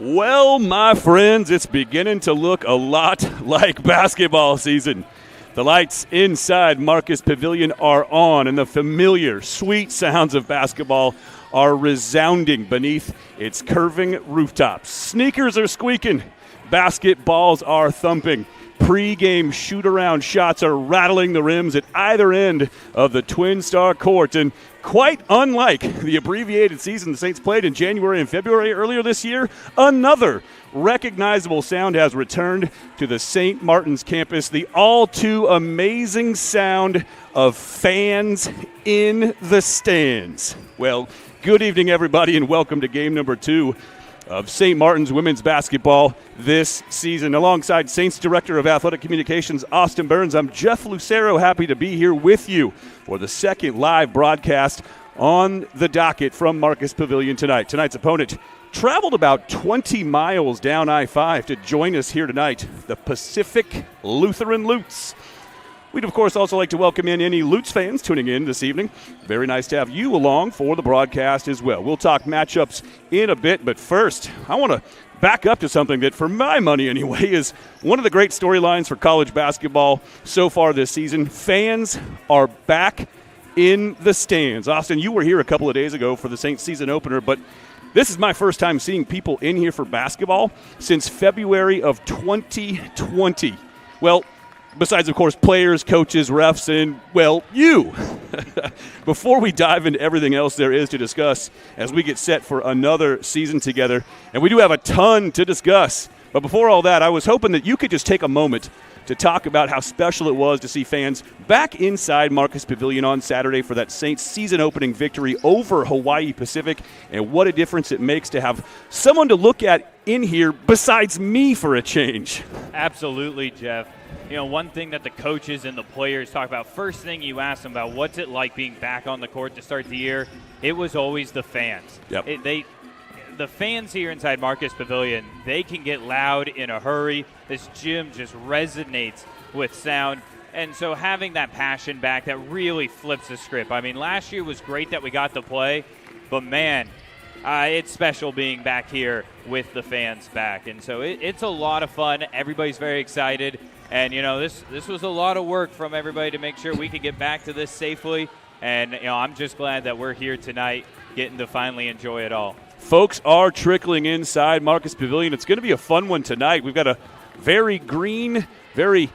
Well, my friends, it's beginning to look a lot like basketball season. The lights inside Marcus Pavilion are on, and the familiar, sweet sounds of basketball are resounding beneath its curving rooftops. Sneakers are squeaking. Basketballs are thumping. Pre-game shoot-around shots are rattling the rims at either end of the Twin Star court. And quite unlike the abbreviated season the Saints played in January and February earlier this year, another recognizable sound has returned to the St. Martin's campus, the all-too-amazing sound of fans in the stands. Well, good evening, everybody, and welcome to game number 2 of St. Martin's women's basketball this season. Alongside Saints Director of Athletic Communications, Austin Burns, I'm Jeff Lucero, happy to be here with you for the second live broadcast on the docket from Marcus Pavilion tonight. Tonight's opponent traveled about 20 miles down I-5 to join us here tonight, the Pacific Lutheran Lutes. We'd, of course, also like to welcome in any Lutes fans tuning in this evening. Very nice to have you along for the broadcast as well. We'll talk matchups in a bit, but first, I want to back up to something that, for my money anyway, is one of the great storylines for college basketball so far this season. Fans are back in the stands. Austin, you were here a couple of days ago for the Saints season opener, but this is my first time seeing people in here for basketball since February of 2020. Well, besides, of course, players, coaches, refs, and, well, you. Before we dive into everything else there is to discuss as we get set for another season together, and we do have a ton to discuss, but before all that, I was hoping that you could just take a moment to talk about how special it was to see fans back inside Marcus Pavilion on Saturday for that Saints season-opening victory over Hawaii Pacific, and what a difference it makes to have someone to look at in here besides me for a change. Absolutely, Jeff. You know, one thing that the coaches and the players talk about, first thing you ask them about, what's it like being back on the court to start the year? It was always the fans. Yep. The fans here inside Marcus Pavilion, they can get loud in a hurry. This gym just resonates with sound. And so having that passion back, that really flips the script. I mean, last year was great that we got to play, but man, it's special being back here with the fans back. And so it's a lot of fun. Everybody's very excited. And, you know, this was a lot of work from everybody to make sure we could get back to this safely. And, you know, I'm just glad that we're here tonight getting to finally enjoy it all. Folks are trickling inside Marcus Pavilion. It's going to be a fun one tonight. We've got a very green, very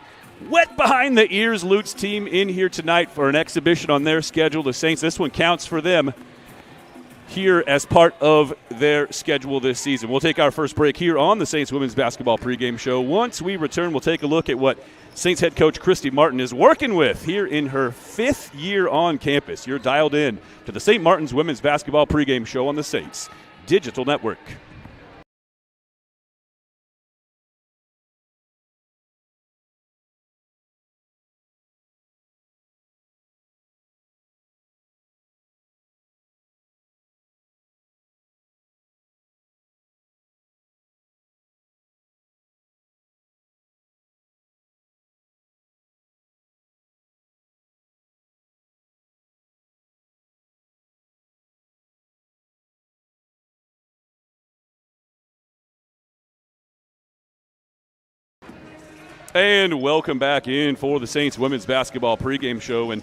wet behind the ears Lutes team in here tonight for an exhibition on their schedule. The Saints, this one counts for them here as part of their schedule this season. We'll take our first break here on the Saints Women's Basketball Pregame Show. Once we return, we'll take a look at what Saints head coach Christy Martin is working with here in her 5th year on campus. You're dialed in to the St. Martin's Women's Basketball Pregame Show on the Saints Digital Network. And welcome back in for the Saints Women's Basketball Pregame Show. And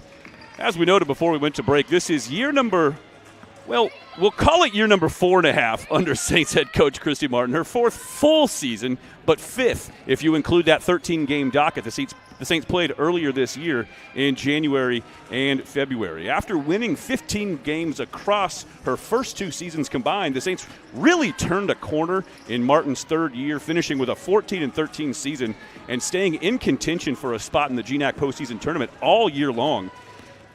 as we noted before we went to break, this is year number, well, we'll call it year number 4.5 under Saints head coach Christy Martin. Her 4th full season, but 5th if you include that 13-game docket the Saints played earlier this year in January and February. After winning 15 games across her first 2 seasons combined, the Saints really turned a corner in Martin's 3rd year, finishing with a 14-13 season and staying in contention for a spot in the GNAC postseason tournament all year long.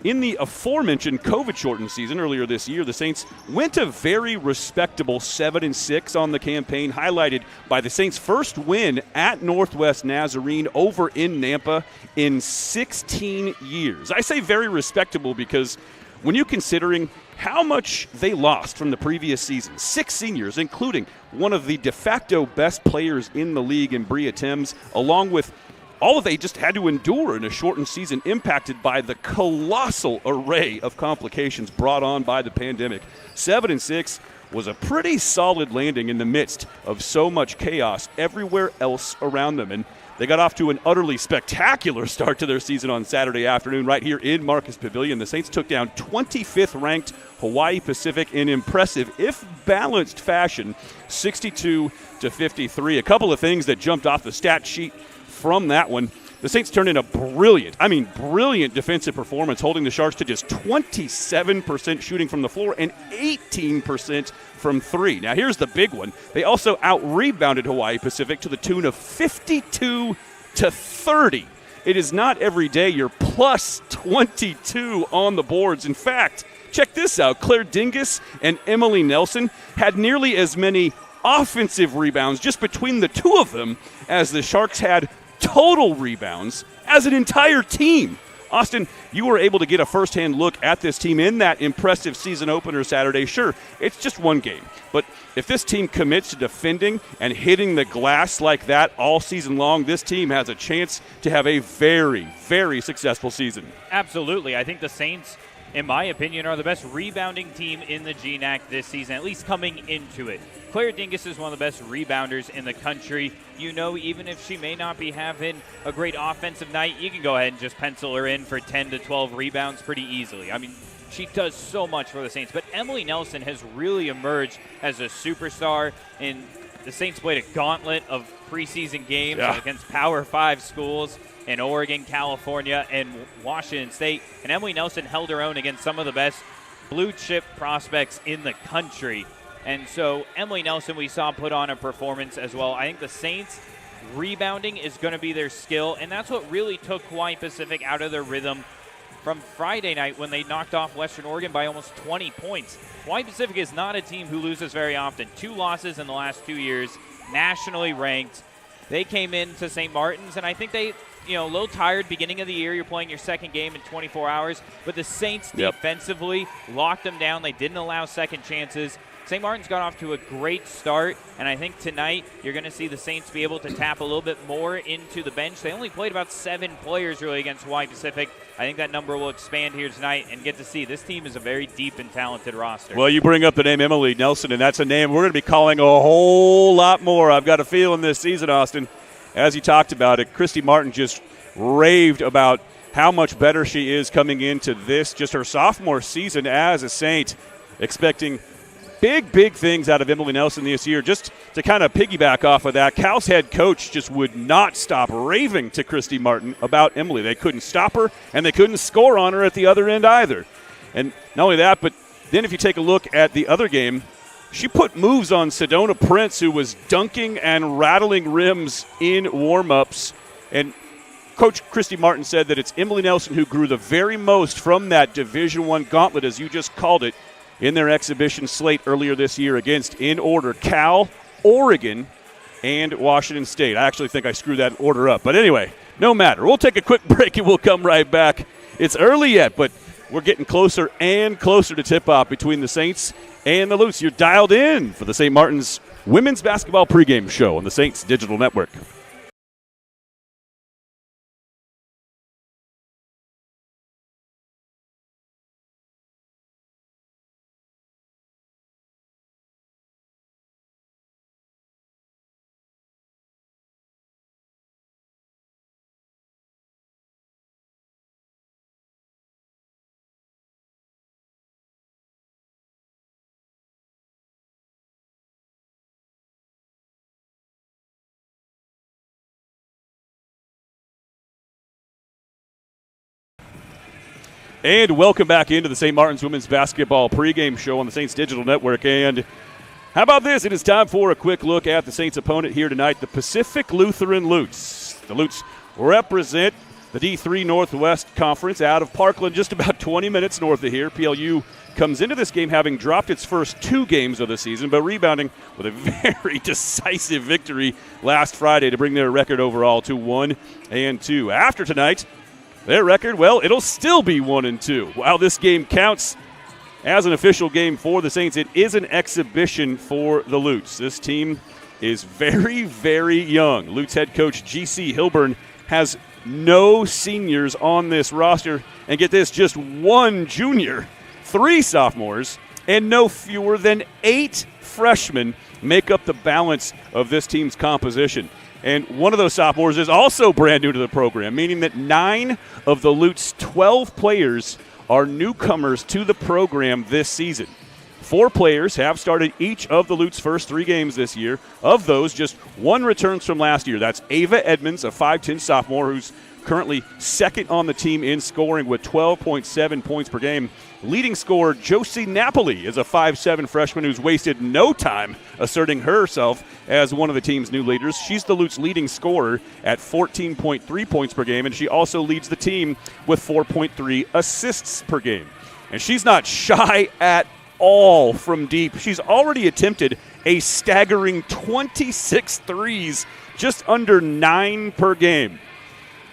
In the aforementioned COVID-shortened season earlier this year, the Saints went a very respectable 7-6 on the campaign, highlighted by the Saints' first win at Northwest Nazarene over in Nampa in 16 years. I say very respectable because when you're considering how much they lost from the previous season, 6 seniors, including one of the de facto best players in the league in Bria Timms, along with all that they just had to endure in a shortened season impacted by the colossal array of complications brought on by the pandemic. 7-6 was a pretty solid landing in the midst of so much chaos everywhere else around them. And they got off to an utterly spectacular start to their season on Saturday afternoon right here in Marcus Pavilion. The Saints took down 25th-ranked Hawaii Pacific in impressive, if balanced fashion, 62-53. A couple of things that jumped off the stat sheet from that one. The Saints turned in a brilliant defensive performance, holding the Sharks to just 27% shooting from the floor and 18% from three. Now, here's the big one. They also out-rebounded Hawaii Pacific to the tune of 52-30. It is not every day you're plus 22 on the boards. In fact, check this out. Claire Dingus and Emily Nelson had nearly as many offensive rebounds just between the two of them as the Sharks had total rebounds as an entire team. Austin, you were able to get a first-hand look at this team in that impressive season opener Saturday. Sure, it's just one game, but if this team commits to defending and hitting the glass like that all season long, this team has a chance to have a very, very successful season. Absolutely. I think the Saints, in my opinion, are the best rebounding team in the GNAC this season, at least coming into it. Claire Dingus is one of the best rebounders in the country. You know, even if she may not be having a great offensive night, you can go ahead and just pencil her in for 10 to 12 rebounds pretty easily. I mean, she does so much for the Saints. But Emily Nelson has really emerged as a superstar. And the Saints played a gauntlet of preseason games against Power 5 schools in Oregon, California, and Washington State. And Emily Nelson held her own against some of the best blue-chip prospects in the country. And so Emily Nelson, we saw put on a performance as well. I think the Saints rebounding is going to be their skill, and that's what really took Hawaii Pacific out of their rhythm from Friday night when they knocked off Western Oregon by almost 20 points. Hawaii Pacific is not a team who loses very often. 2 losses in the last 2 years, nationally ranked. They came into St. Martin's, and I think they, a little tired beginning of the year. You're playing your second game in 24 hours. But the Saints defensively locked them down. They didn't allow second chances. St. Martin's got off to a great start, and I think tonight you're going to see the Saints be able to tap a little bit more into the bench. They only played about 7 players really against Hawaii Pacific. I think that number will expand here tonight and get to see this team is a very deep and talented roster. Well, you bring up the name Emily Nelson, and that's a name we're going to be calling a whole lot more. I've got a feeling this season, Austin. As you talked about it, Christy Martin just raved about how much better she is coming into this, just her sophomore season as a Saint, expecting big things out of Emily Nelson this year. Just to kind of piggyback off of that, Cal's head coach just would not stop raving to Christy Martin about Emily. They couldn't stop her, and they couldn't score on her at the other end either. And not only that, but then if you take a look at the other game, she put moves on Sedona Prince, who was dunking and rattling rims in warm-ups. And Coach Christy Martin said that it's Emily Nelson who grew the very most from that Division I gauntlet, as you just called it, in their exhibition slate earlier this year against, in order, Cal, Oregon, and Washington State. I actually think I screwed that order up. But anyway, no matter. We'll take a quick break and we'll come right back. It's early yet, but we're getting closer and closer to tip-off between the Saints and the Lutes. You're dialed in for the St. Martin's Women's Basketball Pregame Show on the Saints Digital Network. And welcome back into the St. Martin's Women's Basketball Pregame Show on the Saints Digital Network. And how about this? It is time for a quick look at the Saints' opponent here tonight, the Pacific Lutheran Lutes. The Lutes represent the D3 Northwest Conference out of Parkland, just about 20 minutes north of here. PLU comes into this game having dropped its first 2 games of the season, but rebounding with a very decisive victory last Friday to bring their record overall to 1-2. After tonight, their record, well, it'll still be 1-2. While this game counts as an official game for the Saints, it is an exhibition for the Lutes. This team is very, very young. Lutes head coach G.C. Hilburn has no seniors on this roster. And get this, just 1 junior, 3 sophomores, and no fewer than 8 freshmen make up the balance of this team's composition. And one of those sophomores is also brand new to the program, meaning that 9 of the Lutes' 12 players are newcomers to the program this season. 4 players have started each of the Lutes' first 3 games this year. Of those, just 1 returns from last year. That's Ava Edmonds, a 5'10 sophomore who's currently second on the team in scoring with 12.7 points per game. Leading scorer Josie Napoli is a 5'7 freshman who's wasted no time asserting herself as one of the team's new leaders. She's the Lutes' leading scorer at 14.3 points per game, and she also leads the team with 4.3 assists per game. And she's not shy at all from deep. She's already attempted a staggering 26 threes, just under 9 per game.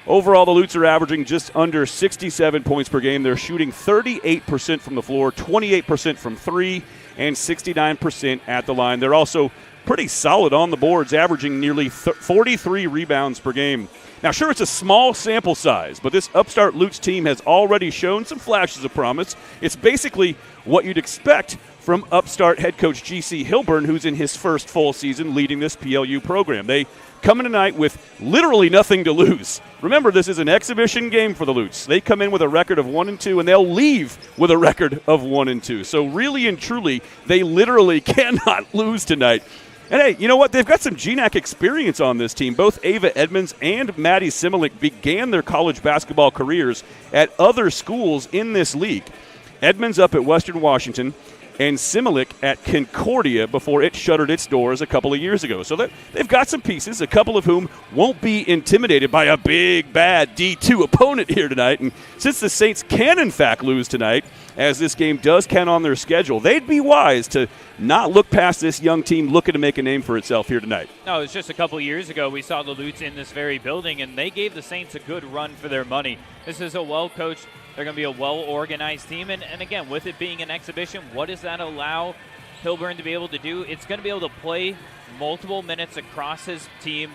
Overall, the Lutes are averaging just under 67 points per game. They're shooting 38% from the floor, 28% from 3, and 69% at the line. They're also pretty solid on the boards, averaging nearly 43 rebounds per game. Now, sure, it's a small sample size, but this upstart Lutes team has already shown some flashes of promise. It's basically what you'd expect from upstart head coach G.C. Hilburn, who's in his first full season leading this PLU program. They come in tonight with literally nothing to lose. Remember, this is an exhibition game for the Lutes. They come in with a record of 1-2, and they'll leave with a record of 1-2. So really and truly, they literally cannot lose tonight. And hey, you know what? They've got some GNAC experience on this team. Both Ava Edmonds and Maddie Similik began their college basketball careers at other schools in this league. Edmonds up at Western Washington, and Similik at Concordia before it shuttered its doors a couple of years ago. So they've got some pieces, a couple of whom won't be intimidated by a big, bad D2 opponent here tonight. And since the Saints can, in fact, lose tonight, as this game does count on their schedule, they'd be wise to not look past this young team looking to make a name for itself here tonight. No, it was just a couple of years ago we saw the Lutes in this very building, and they gave the Saints a good run for their money. This is a well-coached, they're going to be a well-organized team. And again, with it being an exhibition, what does that allow Hilburn to be able to do? It's going to be able to play multiple minutes across his team,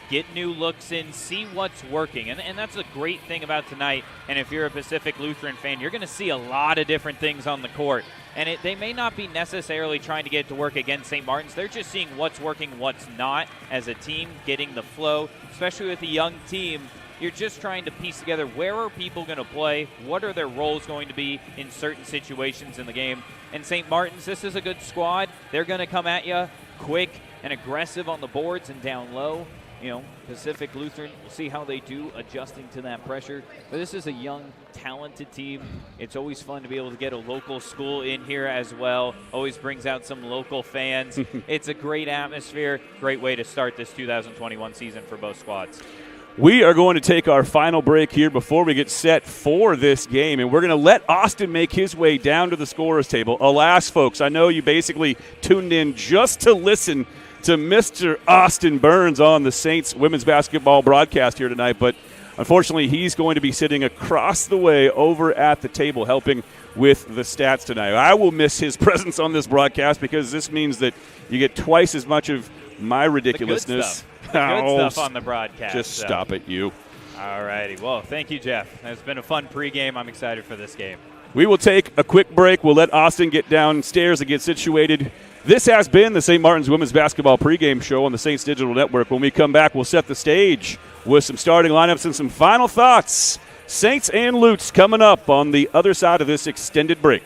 get new looks in, see what's working. And that's a great thing about tonight. And if you're a Pacific Lutheran fan, you're going to see a lot of different things on the court. And they may not be necessarily trying to get it to work against St. Martin's. They're just seeing what's working, what's not as a team, getting the flow, especially with a young team. You're just trying to piece together where are people going to play, what are their roles going to be in certain situations in the game. And St. Martin's, this is a good squad. They're going to come at you quick and aggressive on the boards and down low. You know, Pacific Lutheran, we'll see how they do adjusting to that pressure. But this is a young, talented team. It's always fun to be able to get a local school in here as well. Always brings out some local fans. It's a great atmosphere, great way to start this 2021 season for both squads. We are going to take our final break here before we get set for this game, and we're going to let Austin make his way down to the scorer's table. Alas, folks, I know you basically tuned in just to listen to Mr. Austin Burns on the Saints women's basketball broadcast here tonight, but unfortunately he's going to be sitting across the way over at the table helping with the stats tonight. I will miss his presence on this broadcast because this means that you get twice as much of my ridiculousness. The good stuff on the broadcast. Just stop it, you. All righty. Well, thank you, Jeff. It's been a fun pregame. I'm excited for this game. We will take a quick break. We'll let Austin get downstairs and get situated. This has been the St. Martin's Women's Basketball pregame show on the Saints Digital Network. When we come back, we'll set the stage with some starting lineups and some final thoughts. Saints and Lutes coming up on the other side of this extended break.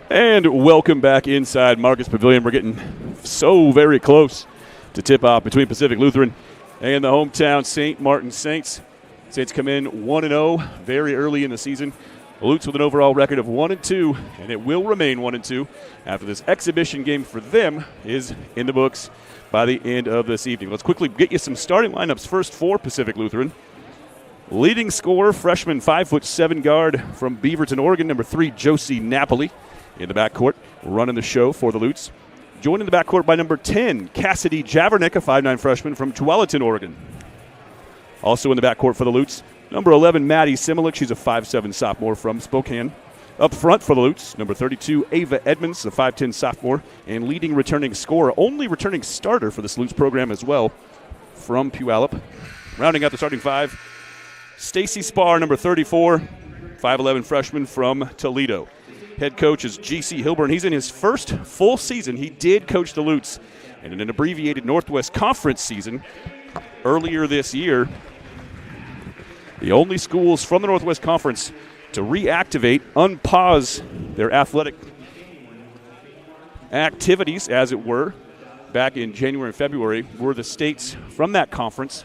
And welcome back inside Marcus Pavilion. We're getting so very close to tip-off between Pacific Lutheran and the hometown St. Martin Saints. Saints come in 1-0 very early in the season. Lutz with an overall record of 1-2, and it will remain 1-2 after this exhibition game for them is in the books by the end of this evening. Let's quickly get you some starting lineups first for Pacific Lutheran. Leading scorer, freshman 5'7" guard from Beaverton, Oregon, number 3, Josie Napoli. In the backcourt, running the show for the Lutes. Joined in the backcourt by number 10, Cassidy Javernick, a 5'9" freshman from Tualatin, Oregon. Also in the backcourt for the Lutes, number 11, Maddie Similik. She's a 5'7" sophomore from Spokane. Up front for the Lutes, number 32, Ava Edmonds, a 5'10" sophomore, and leading returning scorer, only returning starter for this Lutes program as well, from Puyallup. Rounding out the starting five, Stacy Spar, number 34, 5'11" freshman from Toledo. Head coach is G.C. Hilburn. He's in his first full season. He did coach the Lutes in an abbreviated Northwest Conference season earlier this year. The only schools from the Northwest Conference to reactivate, unpause their athletic activities, as it were, back in January and February, were the states from that conference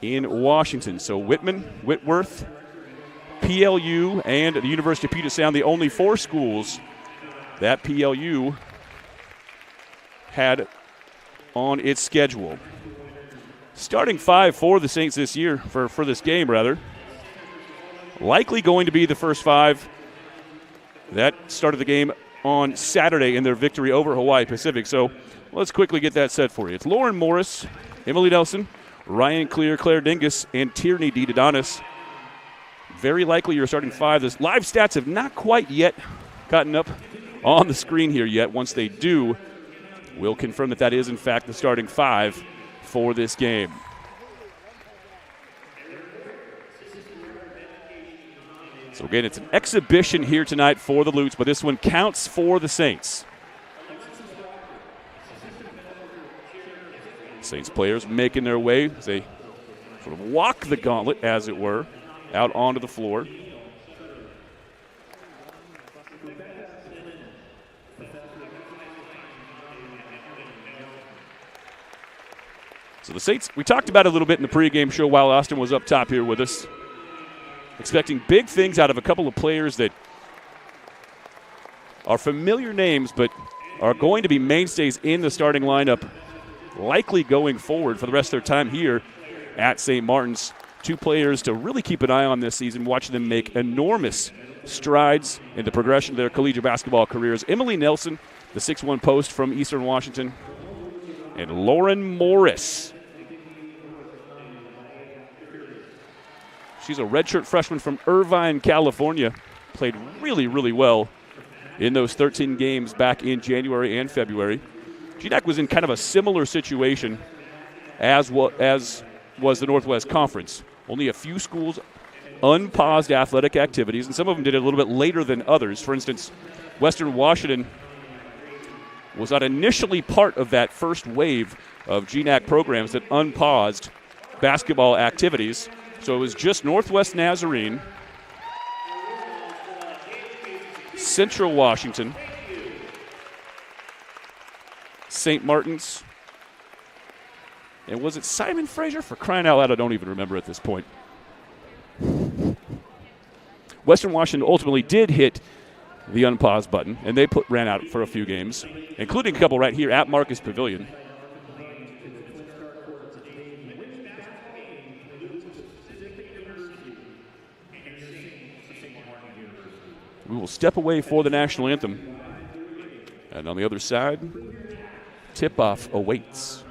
in Washington. So Whitman, Whitworth, PLU, and the University of Puget Sound, the only 4 schools that PLU had on its schedule. Starting 5 for the Saints this year, for this game, rather. Likely going to be the first 5 that started the game on Saturday in their victory over Hawaii Pacific. So let's quickly get that set for you. It's Lauren Morris, Emily Nelson, Ryan Clear, Claire Dingus, and Tierney D. Dodonis. Very likely your starting 5. The live stats have not quite yet gotten up on the screen here yet. Once they do, we'll confirm that that is, in fact, the starting 5 for this game. So, again, it's an exhibition here tonight for the Lutes, but this one counts for the Saints. Saints players making their way as they sort of walk the gauntlet, as it were, out onto the floor. So the Saints, we talked about it a little bit in the pregame show while Austin was up top here with us. Expecting big things out of a couple of players that are familiar names but are going to be mainstays in the starting lineup, likely going forward for the rest of their time here at St. Martin's. 2 players to really keep an eye on this season, watching them make enormous strides in the progression of their collegiate basketball careers. Emily Nelson, the 6'1" post from Eastern Washington, and Lauren Morris. She's a redshirt freshman from Irvine, California. Played really, really well in those 13 games back in January and February. GDAC was in kind of a similar situation as was the Northwest Conference. Only a few schools unpaused athletic activities, and some of them did it a little bit later than others. For instance, Western Washington was not initially part of that first wave of GNAC programs that unpaused basketball activities. So it was just Northwest Nazarene, Central Washington, St. Martin's, and was it Simon Fraser? For crying out loud, I don't even remember at this point. Western Washington ultimately did hit the unpause button, and they ran out for a few games, including a couple right here at Marcus Pavilion. We will step away for the national anthem. And on the other side, tip-off awaits.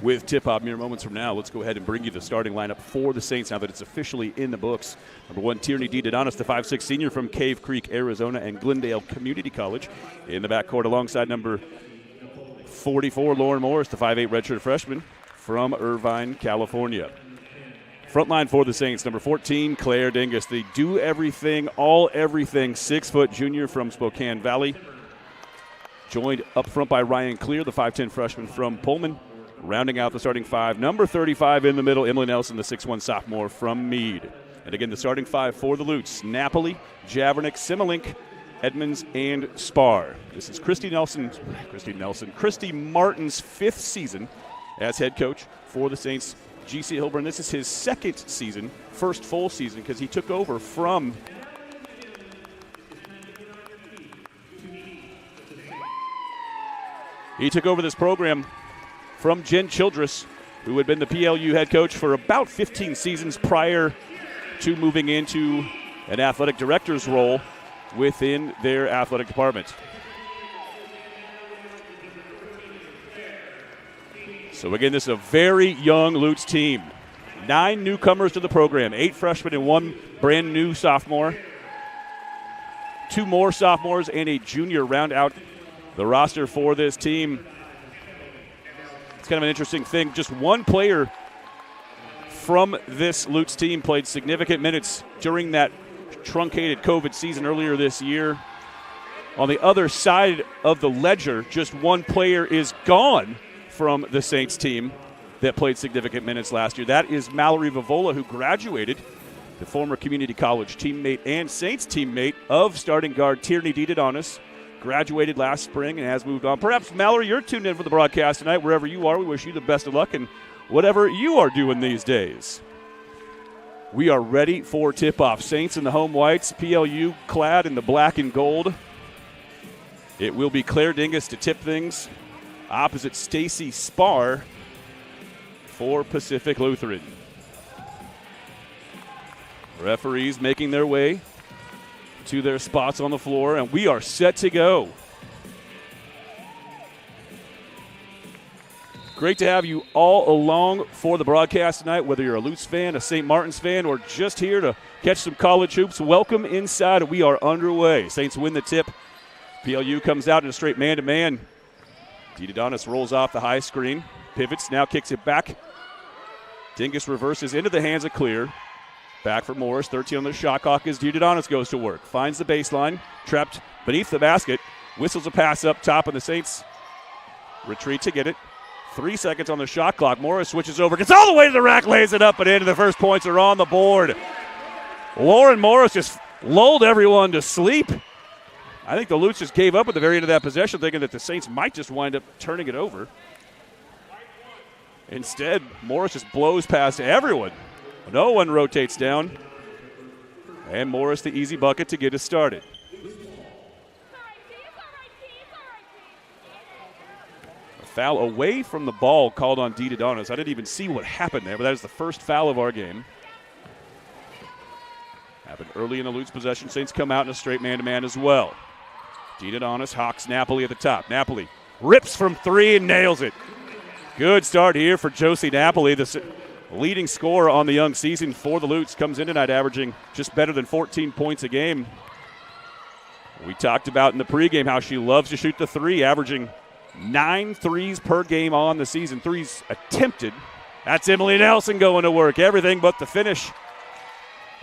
with tip-off mere moments from now. Let's go ahead and bring you the starting lineup for the Saints now that it's officially in the books. Number 1, Tierney D. Dodonis, the 5'6" senior from Cave Creek, Arizona, and Glendale Community College. In the backcourt alongside number 44, Lauren Morris, the 5'8" redshirt freshman from Irvine, California. Frontline for the Saints, number 14, Claire Dingus, the do-everything, all-everything 6-foot junior from Spokane Valley. Joined up front by Ryan Clear, the 5'10" freshman from Pullman. Rounding out the starting five, number 35 in the middle, Emily Nelson, the 6'1" sophomore from Meade. And again, the starting five for the Lutes, Napoli, Javernick, Similink, Edmonds, and Spar. This is Christy Martin's 5th season as head coach for the Saints. G.C. Hilburn, this is his 2nd season, first full season, because he took over from this program from Jen Childress, who had been the PLU head coach for about 15 seasons prior to moving into an athletic director's role within their athletic department. So again, this is a very young Lutes team. 9 newcomers to the program, 8 freshmen and 1 brand new sophomore. 2 more sophomores and a junior round out the roster for this team. It's kind of an interesting thing. Just 1 player from this Lutes team played significant minutes during that truncated COVID season earlier this year. On the other side of the ledger, just 1 player is gone from the Saints team that played significant minutes last year. That is Mallory Vivola, who graduated, the former community college teammate and Saints teammate of starting guard Tierney D. Dodonis. Graduated last spring and has moved on. Perhaps, Mallory, you're tuned in for the broadcast tonight. Wherever you are, we wish you the best of luck in whatever you are doing these days. We are ready for tip-off. Saints in the home whites, PLU clad in the black and gold. It will be Claire Dingus to tip things opposite Stacy Spar for Pacific Lutheran. Referees making their way to their spots on the floor, and we are set to go. Great to have you all along for the broadcast tonight, whether you're a Lutes fan, a St. Martin's fan, or just here to catch some college hoops. Welcome inside. We are underway. Saints win the tip. PLU comes out in a straight man-to-man. Dodonis rolls off the high screen, pivots, now kicks it back. Dingus reverses into the hands of Clear. Back for Morris, 13 on the shot clock as Dodonis goes to work. Finds the baseline, trapped beneath the basket. Whistles a pass up top, and the Saints retreat to get it. 3 seconds on the shot clock. Morris switches over, gets all the way to the rack, lays it up and in. The first points are on the board. Lauren Morris just lulled everyone to sleep. I think the Lutes just gave up at the very end of that possession, thinking that the Saints might just wind up turning it over. Instead, Morris just blows past everyone. No one rotates down. And Morris the easy bucket to get us started. A foul away from the ball called on Dodonis. I didn't even see what happened there, but that is the first foul of our game. Happened early in the Lutes possession. Saints come out in a straight man-to-man as well. Dodonis hawks Napoli at the top. Napoli rips from 3 and nails it. Good start here for Josie Napoli, the leading scorer on the young season for the Lutes. Comes in tonight averaging just better than 14 points a game. We talked about in the pregame how she loves to shoot the 3, averaging 9 threes per game on the season. 3s attempted. That's Emily Nelson going to work. Everything but the finish.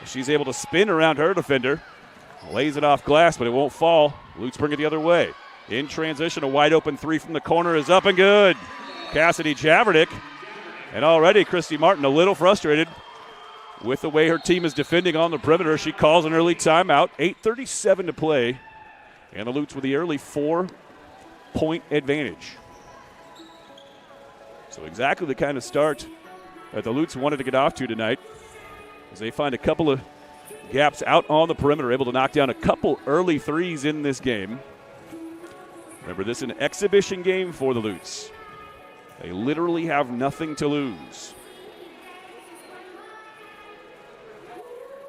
She's able to spin around her defender. Lays it off glass, but it won't fall. Lutes bring it the other way. In transition, a wide open 3 from the corner is up and good. Cassidy Javernick. And already Christy Martin a little frustrated with the way her team is defending on the perimeter. She calls an early timeout. 8:37 to play. And the Lutes with the early 4-point advantage. So exactly the kind of start that the Lutes wanted to get off to tonight, as they find a couple of gaps out on the perimeter, able to knock down a couple early 3s in this game. Remember, this is an exhibition game for the Lutes. They literally have nothing to lose.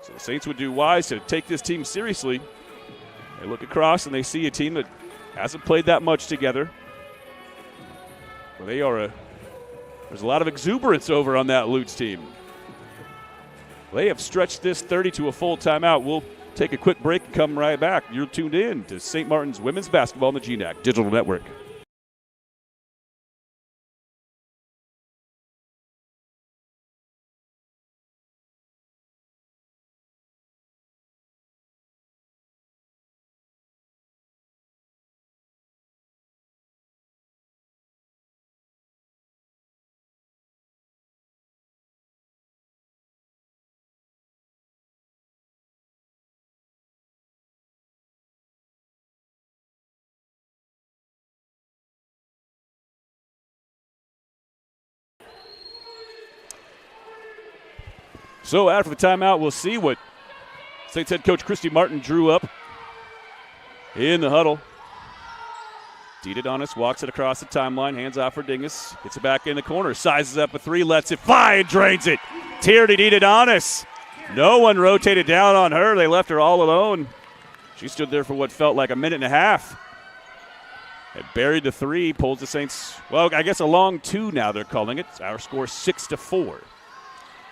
So the Saints would do wise to take this team seriously. They look across and they see a team that hasn't played that much together. Well, they are a There's a lot of exuberance over on that Lutz team. They have stretched this 30 to a full timeout. We'll take a quick break and come right back. You're tuned in to St. Martin's women's basketball on the GNAC Digital Network. So after the timeout, we'll see what Saints head coach Christy Martin drew up in the huddle. Adonis walks it across the timeline, hands off for Dingus, gets it back in the corner, sizes up a three, lets it fly and drains it. Tierney Adonis. No one rotated down on her. They left her all alone. She stood there for what felt like a minute and a half. And buried the three, pulls the Saints, well, I guess a long two now they're calling it. Our score 6-4.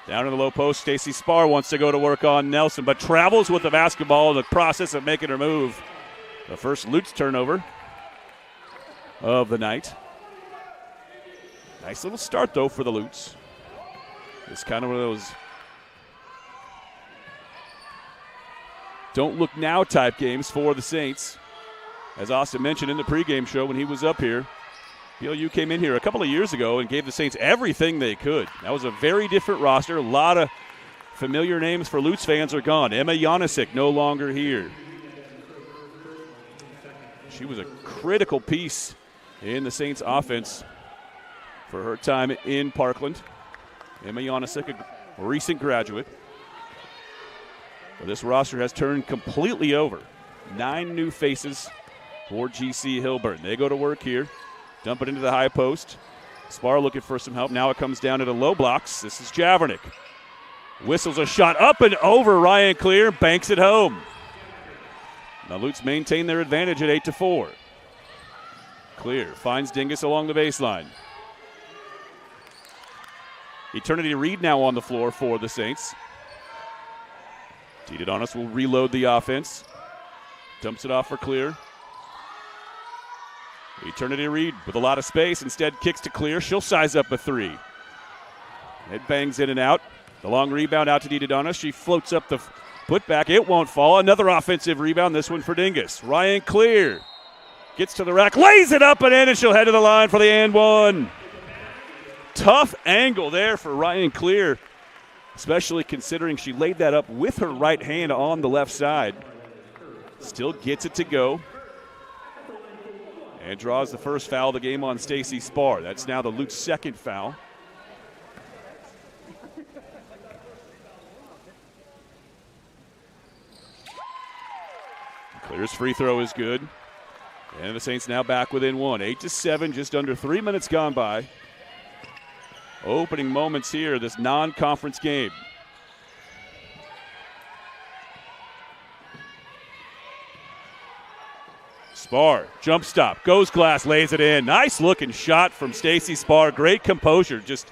Down in the low post, Stacy Spar wants to go to work on Nelson, but travels with the basketball in the process of making her move. The first Lutz turnover of the night. Nice little start, though, for the Lutz. It's kind of one of those don't look now type games for the Saints. As Austin mentioned in the pregame show when he was up here, BLU came in here a couple of years ago and gave the Saints everything they could. That was a very different roster. A lot of familiar names for Lutz fans are gone. Emma Janisic no longer here. She was a critical piece in the Saints offense for her time in Parkland. Emma Janisic, a recent graduate. But this roster has turned completely over. 9 new faces for GC Hilburn. They go to work here. Dump it into the high post. Spar looking for some help. Now it comes down to the low blocks. This is Javernick. Whistles a shot up and over. Ryan Clear banks it home. Now Lutz maintain their advantage at 8-4. Clear finds Dingus along the baseline. Eternity Reed now on the floor for the Saints. Adonis will reload the offense. Dumps it off for Clear. Eternity Reed with a lot of space. Instead kicks to Clear. She'll size up a three. It bangs in and out. The long rebound out to Adonis. She floats up the putback. It won't fall. Another offensive rebound. This one for Dingus. Ryan Clear gets to the rack. Lays it up and in, and she'll head to the line for the and one. Tough angle there for Ryan Clear, especially considering she laid that up with her right hand on the left side. Still gets it to go. And draws the first foul of the game on Stacy Spar. That's now the Lutz second foul. Clear's free throw is good. And the Saints now back within one. 8-7, just under 3 minutes gone by. Opening moments here, this non-conference game. Spar, jump stop, goes glass, lays it in. Nice looking shot from Stacy Spar. Great composure, just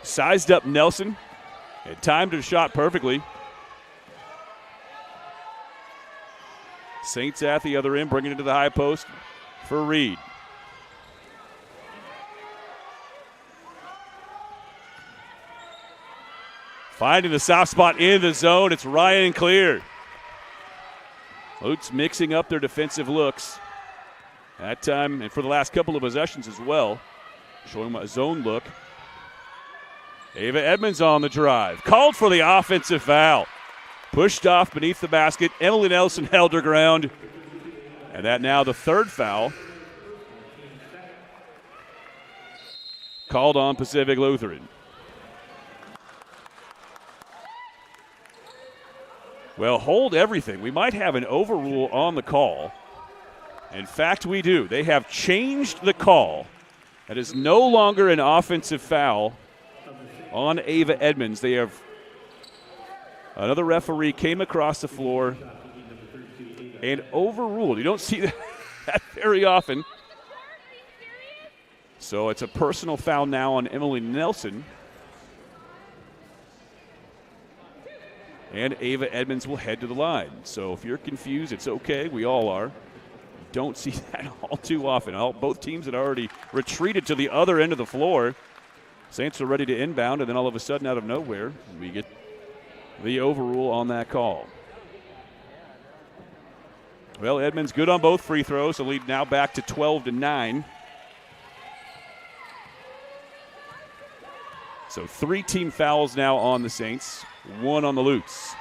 sized up Nelson and timed her shot perfectly. Saints at the other end, bringing it to the high post for Reed. Finding the soft spot in the zone, it's Ryan Clear. Lutz mixing up their defensive looks. That time, and for the last couple of possessions as well, showing a zone look. Ava Edmonds on the drive. Called for the offensive foul. Pushed off beneath the basket. Emily Nelson held her ground. And that now the third foul. Called on Pacific Lutheran. Well, hold everything. We might have an overrule on the call. In fact, we do. They have changed the call. That is no longer an offensive foul on Ava Edmonds. They have another referee came across the floor and overruled. You don't see that very often. So it's a personal foul now on Emily Nelson. And Ava Edmonds will head to the line. So if you're confused, it's okay. We all are. Don't see that all too often. Both teams had already retreated to the other end of the floor. Saints are ready to inbound, and then all of a sudden, out of nowhere, we get the overrule on that call. Well, Edmonds good on both free throws. The lead now back to 12-9. So 3 team fouls now on the Saints, 1 on the Lutes.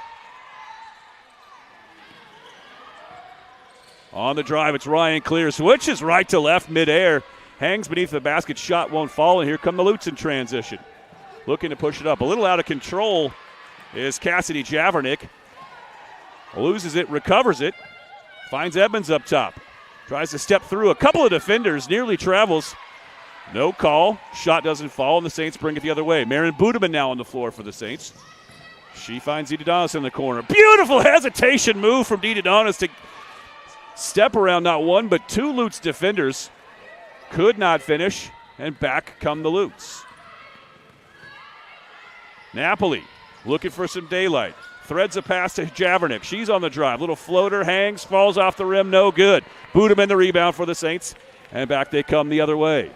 On the drive, it's Ryan Clear. Switches right to left midair. Hangs beneath the basket. Shot won't fall, and here come the Lutes in transition. Looking to push it up. A little out of control is Cassidy Javernick. Loses it, recovers it. Finds Edmonds up top. Tries to step through a couple of defenders. Nearly travels. No call. Shot doesn't fall, and the Saints bring it the other way. Marin Budeman now on the floor for the Saints. She finds Didadonis in the corner. Beautiful hesitation move from Didadonis to step around not one but 2 Lutes defenders. Could not finish, and back come the Lutes. Napoli looking for some daylight. Threads a pass to Javernick. She's on the drive. Little floater, hangs, falls off the rim, no good. Budeman the rebound for the Saints, and back they come the other way.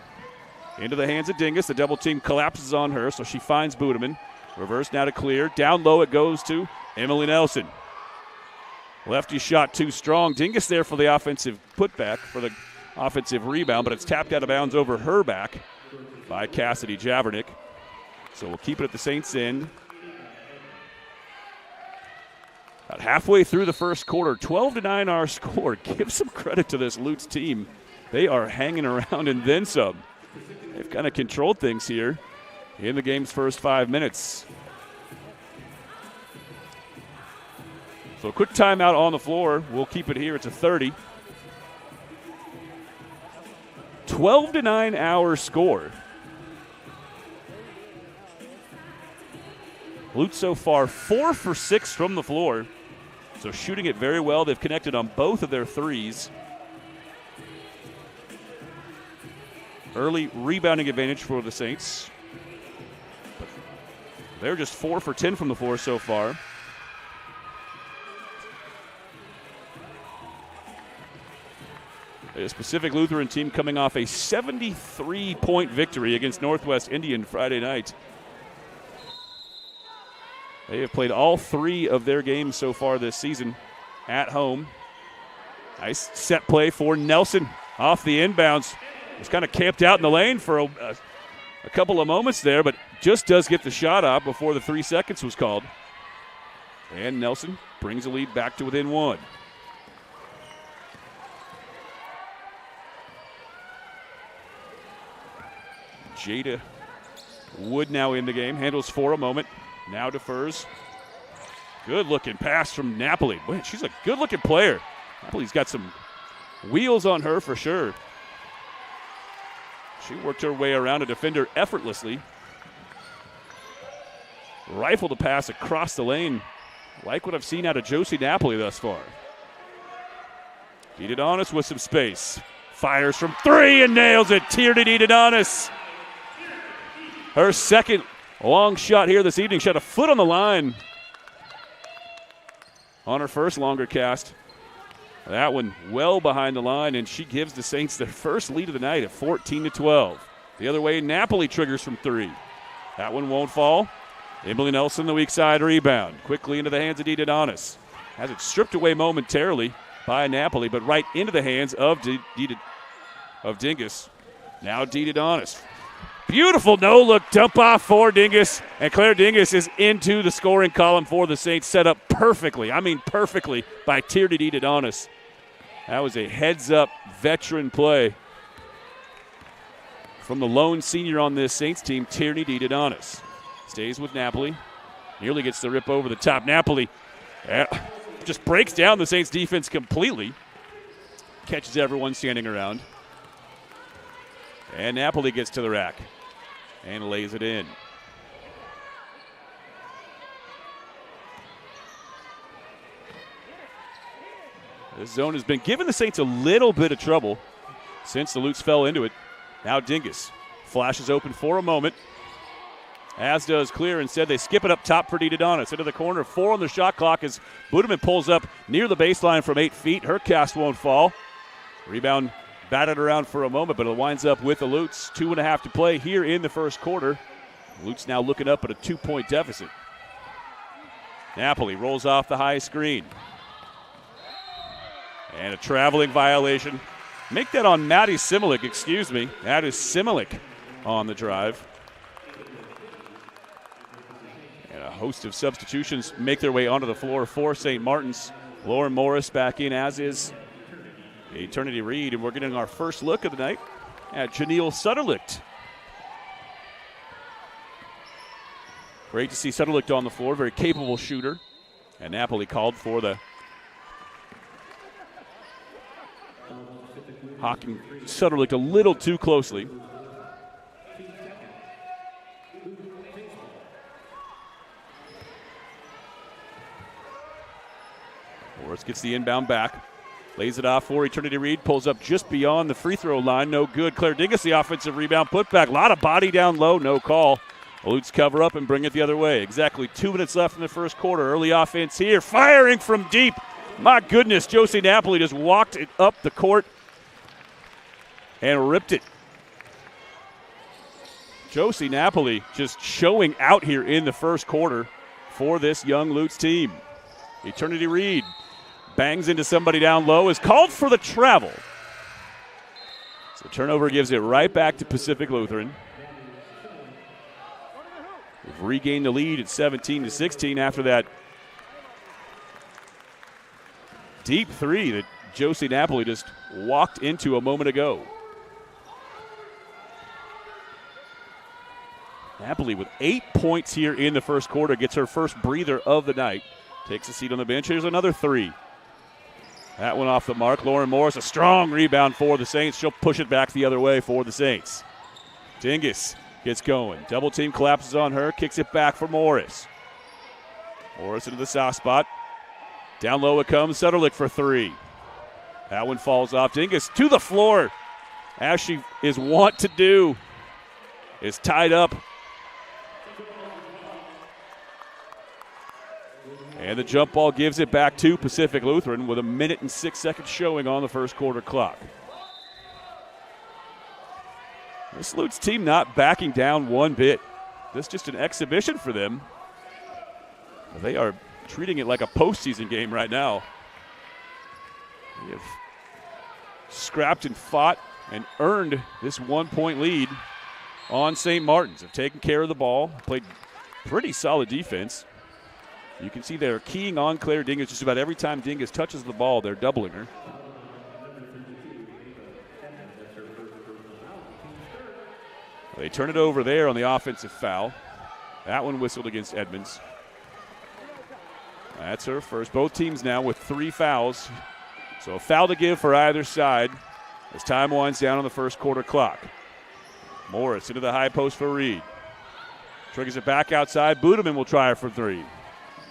Into the hands of Dingus. The double team collapses on her, so she finds Budeman. Reverse now to Clear. Down low it goes to Emily Nelson. Lefty shot too strong. Dingus there for the offensive putback, for the offensive rebound, but it's tapped out of bounds over her back by Cassidy Javernick. So we'll keep it at the Saints' end. About halfway through the first quarter, 12-9 our score. Give some credit to this Lutes team. They are hanging around and then some. They've kind of controlled things here in the game's first 5 minutes. So a quick timeout on the floor. We'll keep it here. It's a 30. 12-9 our score. Lutes so far 4 for 6 from the floor. So shooting it very well. They've connected on both of their threes. Early rebounding advantage for the Saints. But they're just 4 for 10 from the floor so far. A Pacific Lutheran team coming off a 73-point victory against Northwest Indian Friday night. They have played all 3 of their games so far this season at home. Nice set play for Nelson off the inbounds. Was kind of camped out in the lane for a couple of moments there, but just does get the shot up before the 3 seconds was called. And Nelson brings the lead back to within 1. Jada Wood now in the game. Handles for a moment. Now defers. Good-looking pass from Napoli. Boy, she's a good-looking player. Napoli's got some wheels on her for sure. She worked her way around a defender effortlessly. Rifled a pass across the lane. Like what I've seen out of Josie Napoli thus far. Didadonis with some space. Fires from 3 and nails it. Tierney Didadonis. Her second long shot here this evening. She had a foot on the line on her first longer cast. That one well behind the line, and she gives the Saints their first lead of the night at 14-12. The other way, Napoli triggers from 3. That one won't fall. Emily Nelson, the weak side rebound. Quickly into the hands of Didadonis. Has it stripped away momentarily by Napoli, but right into the hands of Dingus. Now Didadonis. Beautiful no-look dump-off for Dingus, and Claire Dingus is into the scoring column for the Saints, set up perfectly, perfectly, by Tierney Didadonis. That was a heads-up veteran play from the lone senior on this Saints team, Tierney Didadonis. Stays with Napoli. Nearly gets the rip over the top. Napoli just breaks down the Saints defense completely. Catches everyone standing around. And Napoli gets to the rack and lays it in. This zone has been giving the Saints a little bit of trouble since the Lutes fell into it. Now Dingus Flashes open for a moment. As does Clear. Instead, they skip it up top for Didadonis. Into the corner, 4 on the shot clock as Budeman pulls up near the baseline from 8 feet. Her cast won't fall. Rebound batted around for a moment, but it winds up with the Lutes. 2.5 to play here in the first quarter. Lutes now looking up at a 2-point deficit. Napoli rolls off the high screen. And a traveling violation. Make that on Maddie Similik, excuse me. That is Similik on the drive. And a host of substitutions make their way onto the floor for St. Martin's. Lauren Morris back in, as is Eternity Reed. And we're getting our first look of the night at Janelle Sutterlicht. Great to see Sutterlicht on the floor, very capable shooter. And Napoli called for the hawking Sutterlicht a little too closely. Morris gets the inbound back. Lays it off for Eternity Reed. Pulls up just beyond the free throw line. No good. Claire Dingus, the offensive rebound putback. A lot of body down low. No call. Lutes cover up and bring it the other way. Exactly 2 minutes left in the first quarter. Early offense here. Firing from deep. My goodness, Josie Napoli just walked it up the court and ripped it. Josie Napoli just showing out here in the first quarter for this young Lutes team. Eternity Reed bangs into somebody down low, is called for the travel. So turnover gives it right back to Pacific Lutheran. We've regained the lead at 17-16 after that deep three that Josie Napoli just walked into a moment ago. Napoli with 8 points here in the first quarter, gets her first breather of the night. Takes a seat on the bench. Here's another three. That one off the mark. Lauren Morris, a strong rebound for the Saints. She'll push it back the other way for the Saints. Dingus gets going. Double team collapses on her. Kicks it back for Morris. Morris into the soft spot. Down low it comes. Sutterlicht for 3. That one falls off. Dingus to the floor, as she is wont to do. Is tied up. And the jump ball gives it back to Pacific Lutheran with 1 minute and 6 seconds showing on the first quarter clock. This Lutes team not backing down one bit. This is just an exhibition for them. They are treating it like a postseason game right now. They have scrapped and fought and earned this 1-point lead on St. Martin's. Have taken care of the ball, played pretty solid defense. You can see they're keying on Claire Dingus. Just about every time Dingus touches the ball, they're doubling her. They turn it over there on the offensive foul. That one whistled against Edmonds. That's her first. Both teams now with 3 fouls. So a foul to give for either side as time winds down on the first quarter clock. Morris into the high post for Reed. Triggers it back outside. Budeman will try her for 3.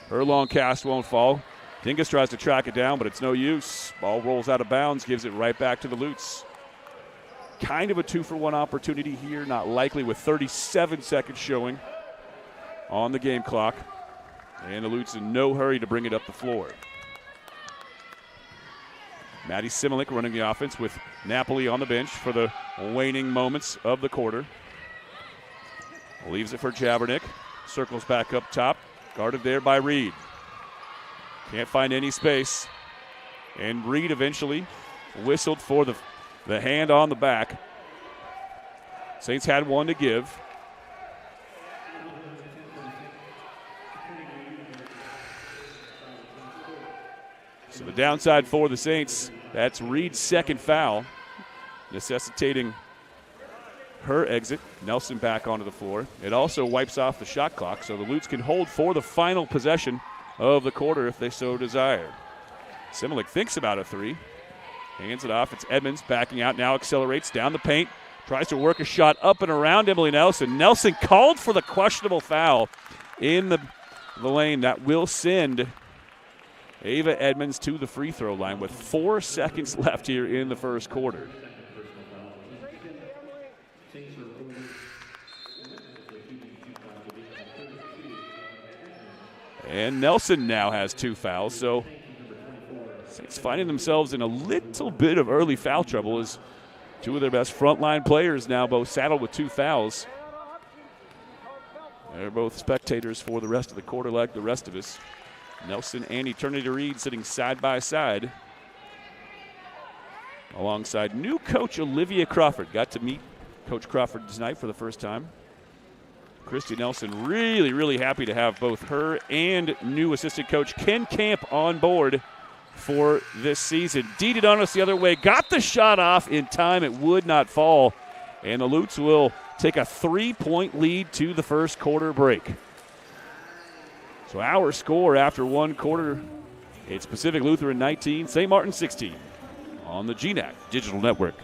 Her long cast won't fall. Dingus tries to track it down, but it's no use. Ball rolls out of bounds, gives it right back to the Lutes. Kind of a 2-for-1 opportunity here, not likely with 37 seconds showing on the game clock. And the Lutes in no hurry to bring it up the floor. Maddie Similik running the offense with Napoli on the bench for the waning moments of the quarter. Leaves it for Jabernick. Circles back up top. Guarded there by Reed. Can't find any space. And Reed eventually whistled for the hand on the back. Saints had one to give. So the downside for the Saints, that's Reed's second foul, necessitating her exit. Nelson back onto the floor. It also wipes off the shot clock, so the Lutes can hold for the final possession of the quarter if they so desire. Similik thinks about a 3. Hands it off. It's Edmonds backing out, now accelerates down the paint. Tries to work a shot up and around Emily Nelson. Nelson called for the questionable foul in the lane. That will send Ava Edmonds to the free throw line with 4 seconds left here in the first quarter. And Nelson now has 2 fouls, so Saints finding themselves in a little bit of early foul trouble as 2 of their best frontline players now both saddled with 2 fouls. They're both spectators for the rest of the quarter like the rest of us. Nelson and Eternity Reed sitting side by side alongside new coach Olivia Crawford. Got to meet Coach Crawford tonight for the first time. Christy Nelson really, really happy to have both her and new assistant coach Ken Camp on board for this season. Deeded on us the other way, got the shot off in time. It would not fall, and the Lutes will take a 3-point lead to the first quarter break. So our score after 1 quarter, it's Pacific Lutheran 19, St. Martin 16 on the GNAC Digital Network.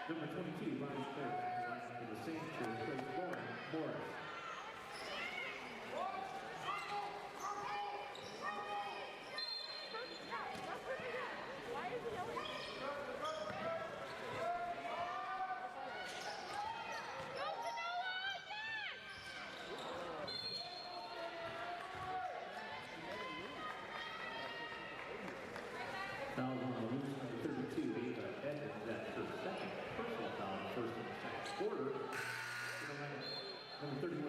Number 22, Ryan Smith, in the same shirt, plays Lauren Morris. Foul on the loose, number 32, Ava Edmonds. That's her second personal foul in the first and second quarter. Number 30.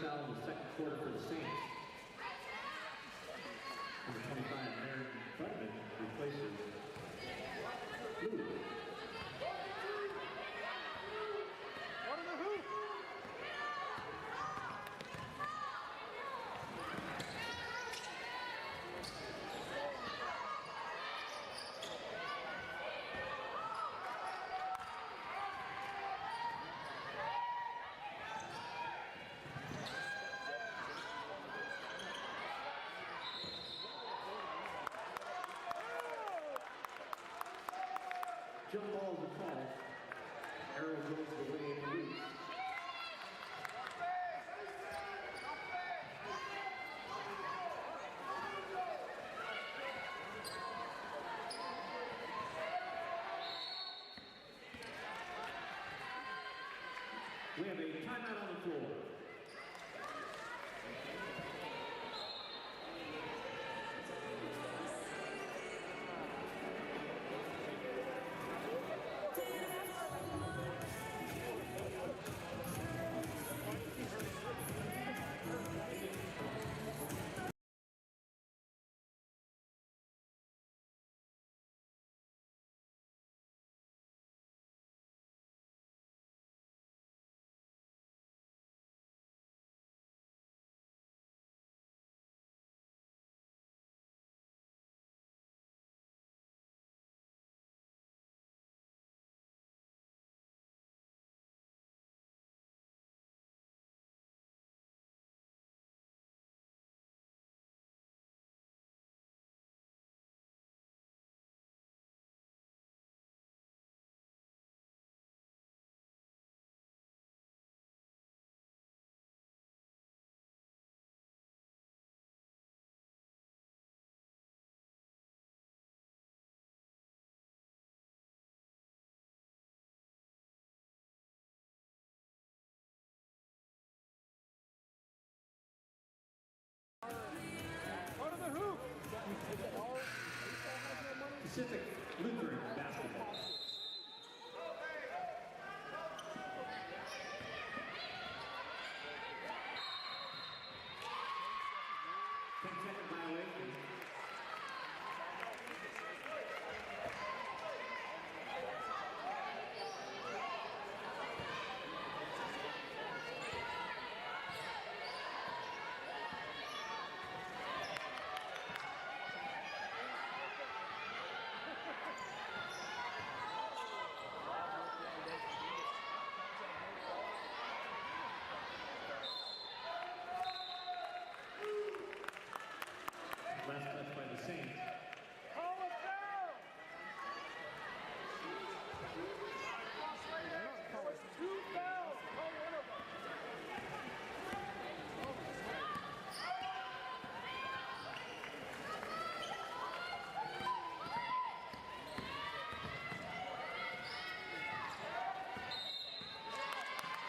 foul in the second quarter for the Saints. Number 25, Aaron Butman replaces Lou. Jump ball is a call. Arrow goes the way of the Leafs. We have a timeout on the floor. Pacific Lutheran basketball. 10-second violation. Last touch by the Saints.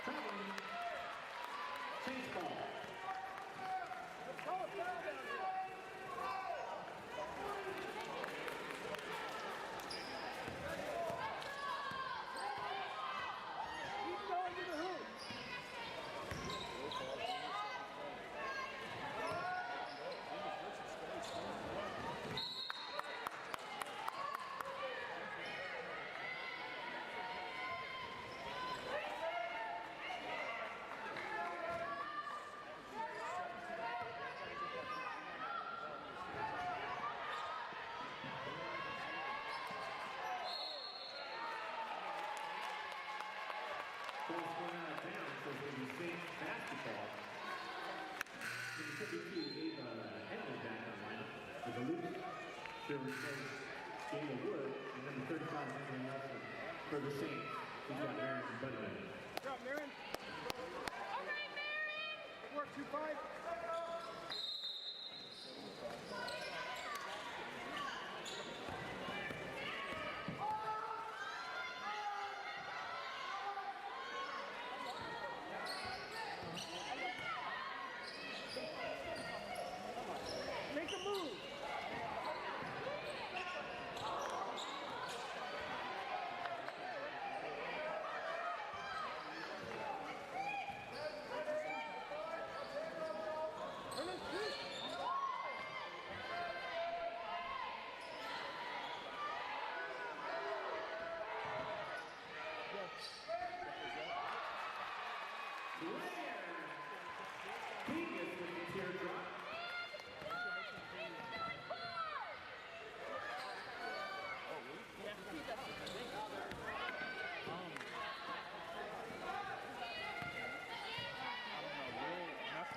Traveling. Saints ball. Ball's going out of bounds, so it's going to be Saints basketball. Number 52, Ava Henley back on the lineup for the Leafs. She'll replace Dana Wood, and number 35, Henry Nelson for the Saints. He's got Marion Budman. Good job, Marion. All right, Marion. Good work, 2-5. Make a move. Genius with the teardrop.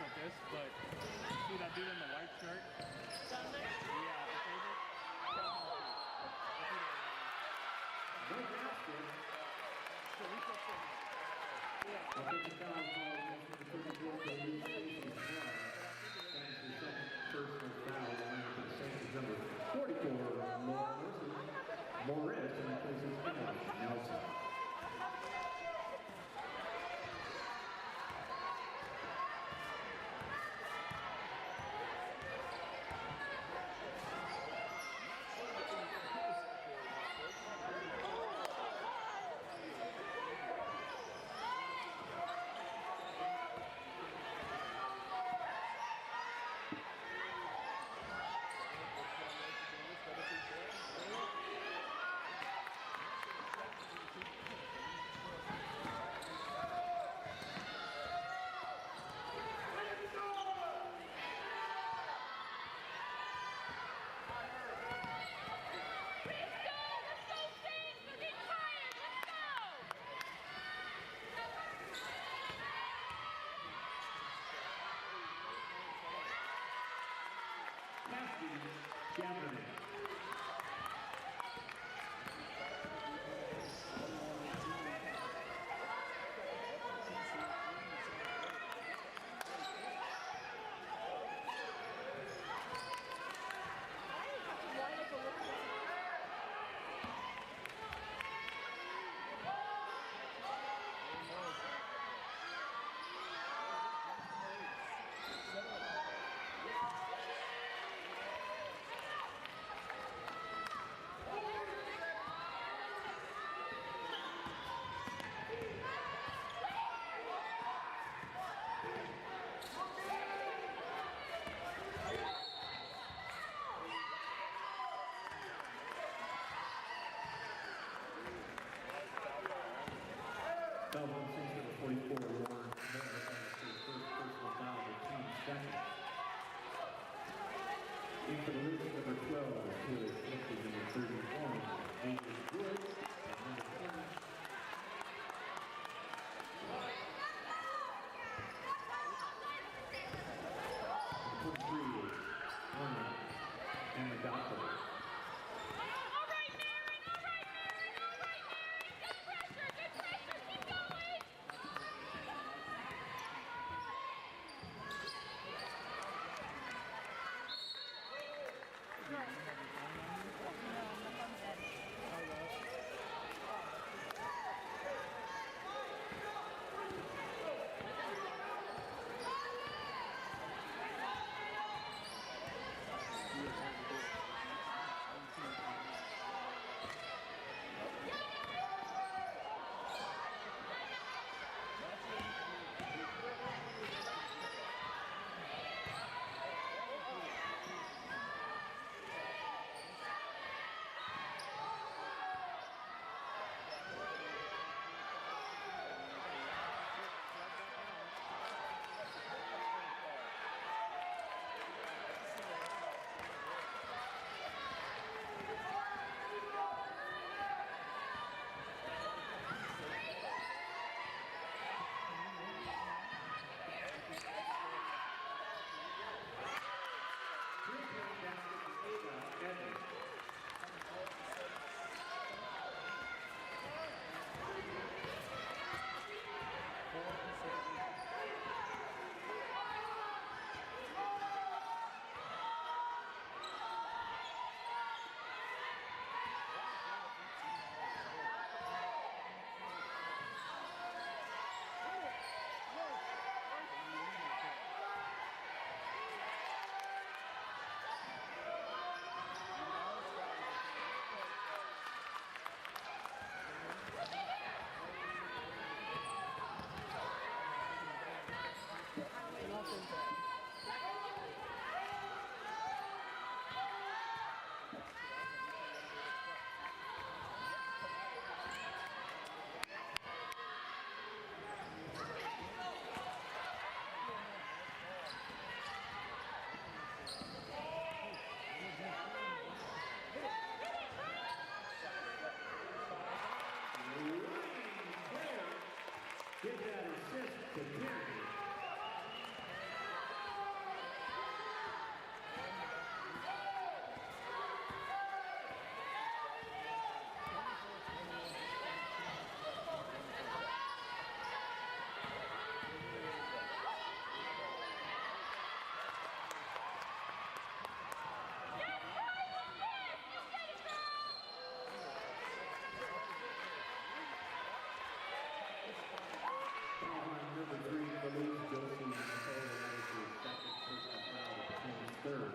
With this, but see that dude in the white shirt? Yeah, the favorite. No basket. Offensive foul called against the 34th to Luke Stacy's foul. That's the second personal foul. The line for the Saints is number 44, Morris, and that places Emily Nelson. Foul on Saints number 44, Lauren Morris, on his first personal foul, the team's second. In for the Luke, number 12, Taylor Smith, number 31, Andrew Woods, and number 20. And the doctor. to Jeremy. Number 3, Lutheran Josie Nicole, that is his second personal foul, team's third.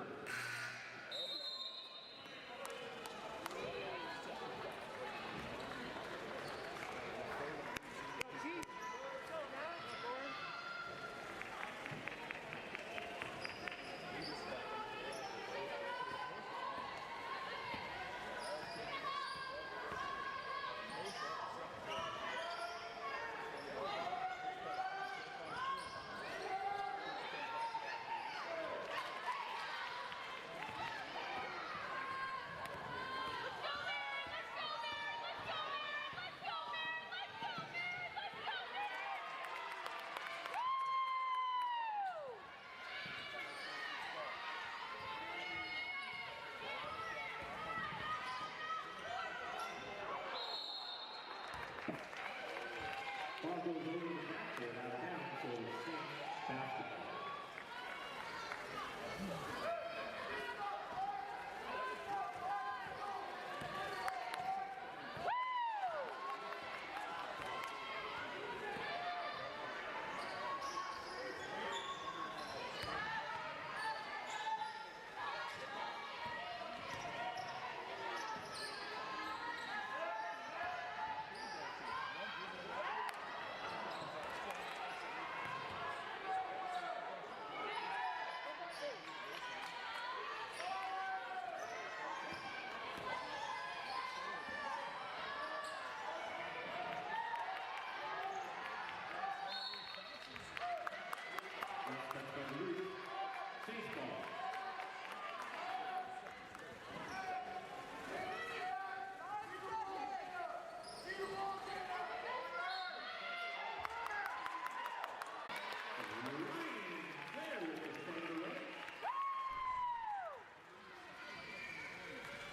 Ball goes over the backboard out of bounds, so it's Saints basketball.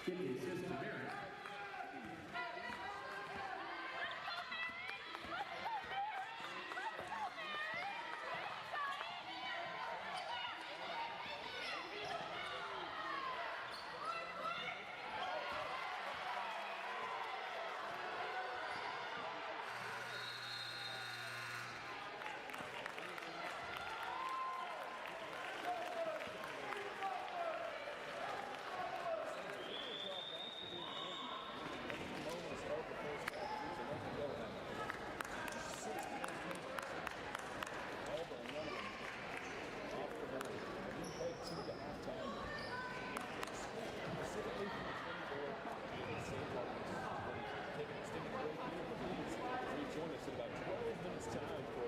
Give the assist to Merritt.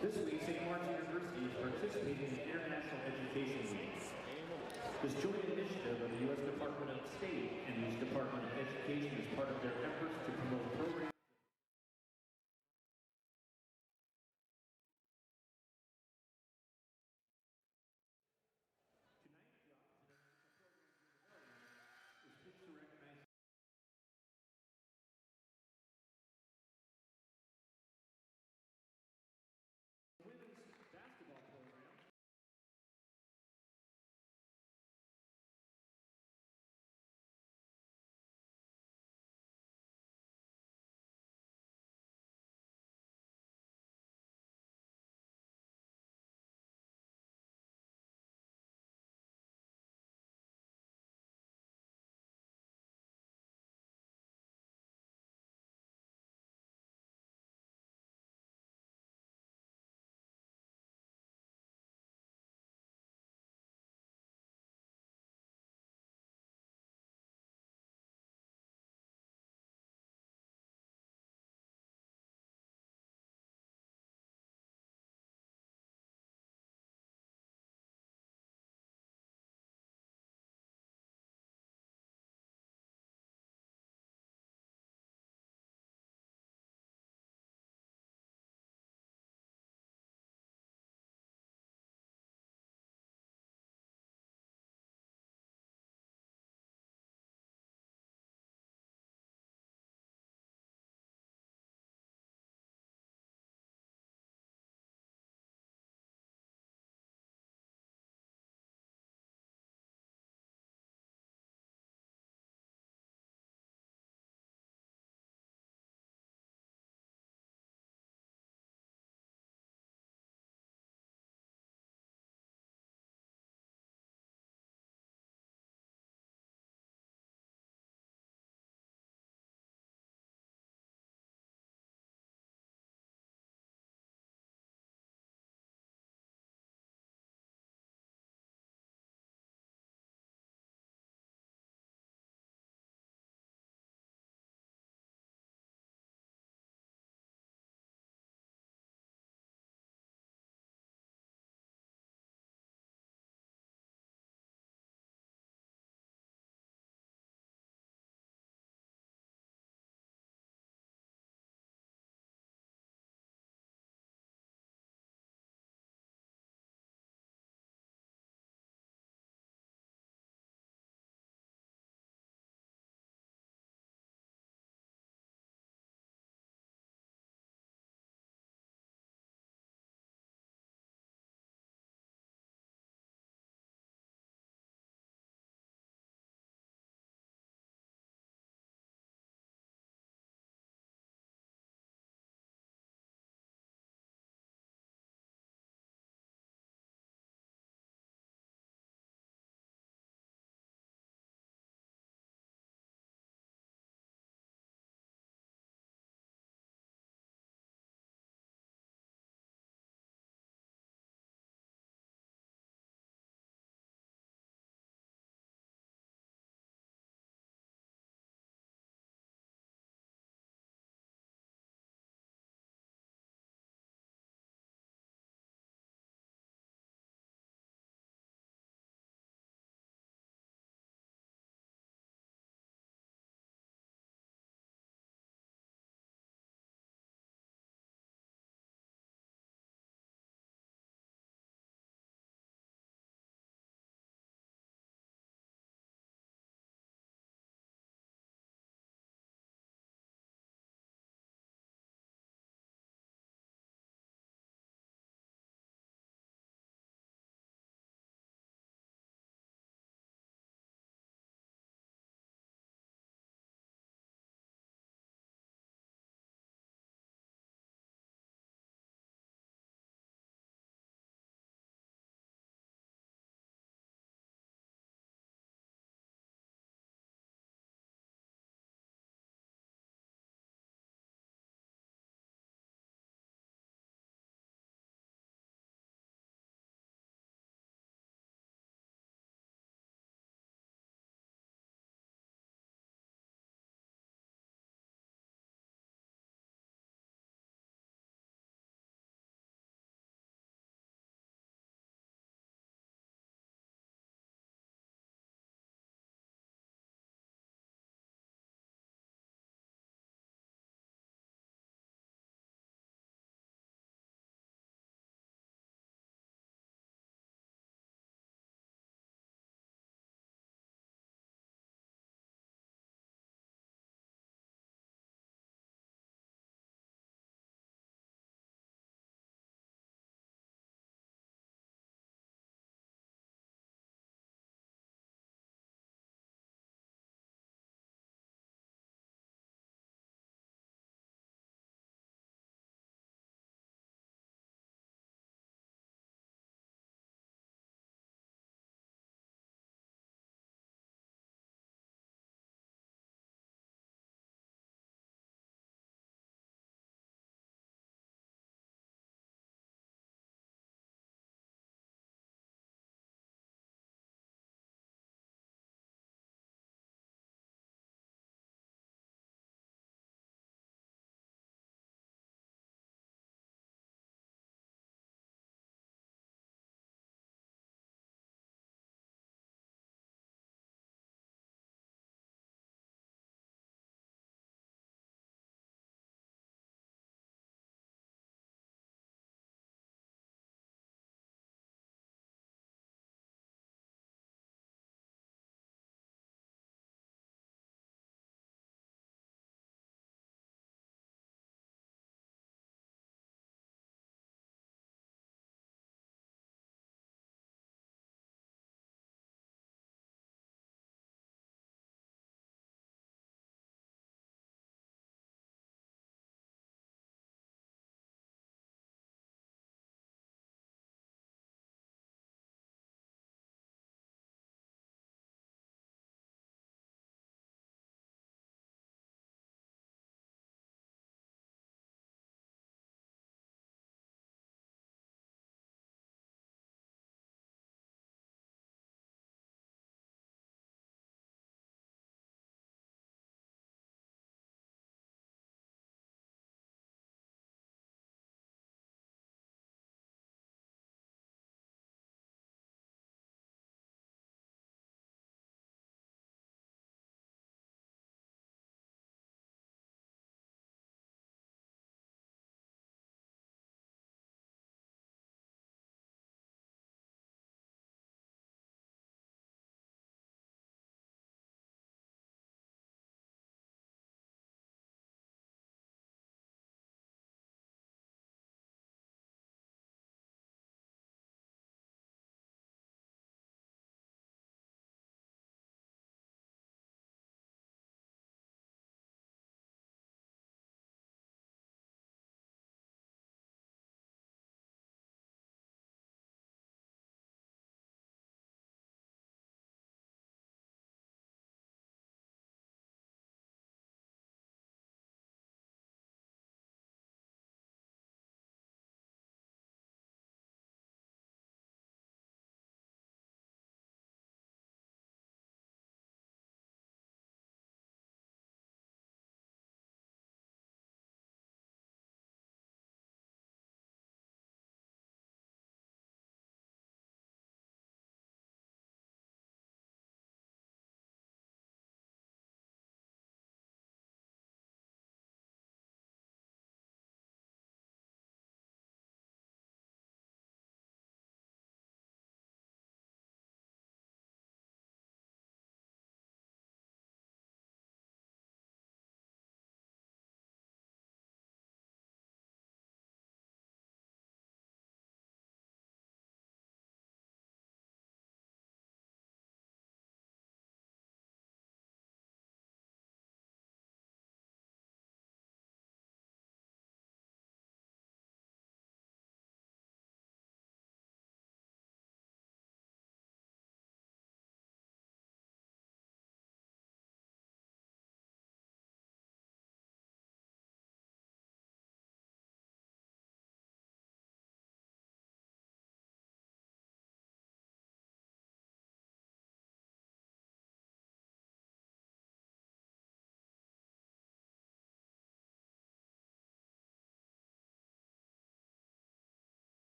This week, St. Mark's University is participating in the International Education Week. This joint initiative of the U.S. Department of State and the U.S. Department of Education is part of their efforts to promote programs